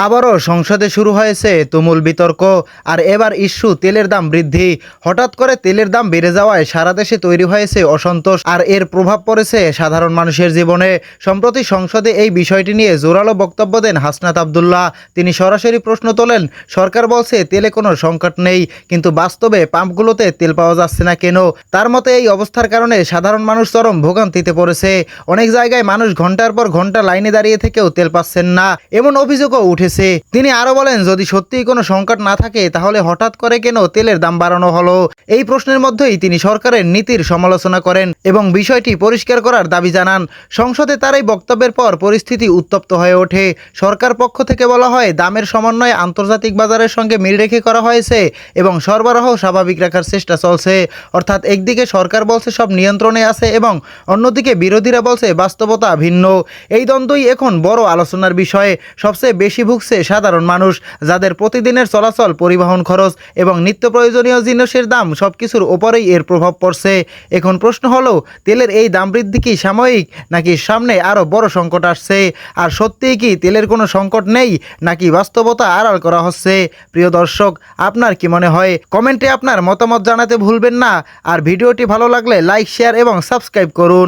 আবারও সংসদে শুরু হয়েছে তুমুল বিতর্ক। আর এবার ইস্যু তেলের দাম বৃদ্ধি। হঠাৎ করে তেলের দাম বেড়ে যাওয়ায় সারা দেশে তৈরি হয়েছে অসন্তোষ, আর এর প্রভাব পড়েছে সাধারণ মানুষের জীবনে। সম্প্রতি সংসদে এই বিষয়টি নিয়ে জোরালো বক্তব্য দেন হাসনাত আব্দুল্লাহ। তিনি সরাসরি প্রশ্ন তোলেন, সরকার বলছে তেলে কোনো সংকট নেই, কিন্তু বাস্তবে পাম্পগুলোতে তেল পাওয়া যাচ্ছে না কেন? তার মতে এই অবস্থার কারণে সাধারণ মানুষ চরম ভোগান্তিতে পড়েছে। অনেক জায়গায় মানুষ ঘন্টার পর ঘন্টা লাইনে দাঁড়িয়ে থেকেও তেল পাচ্ছেন না, এমন অভিযোগও উঠেছে। তিনি আরো বলেন, যদি সত্যিই কোনো সংকট না থাকে তাহলে হঠাৎ করে কেন তেলের দাম বাড়ানো হলো? এই প্রশ্নের মধ্যেই তিনি সরকারের নীতির সমালোচনা করেন এবং বিষয়টি পরিষ্কার করার দাবি জানান। সংসদে তার এই বক্তব্যের পর পরিস্থিতি উত্তপ্ত হয়ে ওঠে। সরকার পক্ষ থেকে বলা হয়, দামের সমন্বয় আন্তর্জাতিক বাজারের সঙ্গে মিল রেখে করা হয়েছে এবং সরবরাহ স্বাভাবিক রাখার চেষ্টা চলছে। অর্থাৎ একদিকে সরকার বলছে সব নিয়ন্ত্রণে আছে এবং অন্যদিকে বিরোধীরা বলছে বাস্তবতা ভিন্ন। এই দ্বন্দ্বই এখন বড় আলোচনার বিষয়। সবচেয়ে বেশি ভুগছে সাধারণ মানুষ, যাদের প্রতিদিনের চলাচল, পরিবহন খরচ এবং নিত্য প্রয়োজনীয় জিনিসের দাম সবকিছুর ওপরেই এর প্রভাব পড়ছে। এখন প্রশ্ন হলো, তেলের এই দাম বৃদ্ধি কি সাময়িক, নাকি সামনে আরও বড় সংকট আসছে? আর সত্যিই কি তেলের কোনো সংকট নেই, নাকি বাস্তবতা আড়াল করা হচ্ছে? প্রিয় দর্শক, আপনার কি মনে হয়? কমেন্টে আপনার মতামত জানাতে ভুলবেন না। আর ভিডিওটি ভালো লাগলে লাইক, শেয়ার এবং সাবস্ক্রাইব করুন।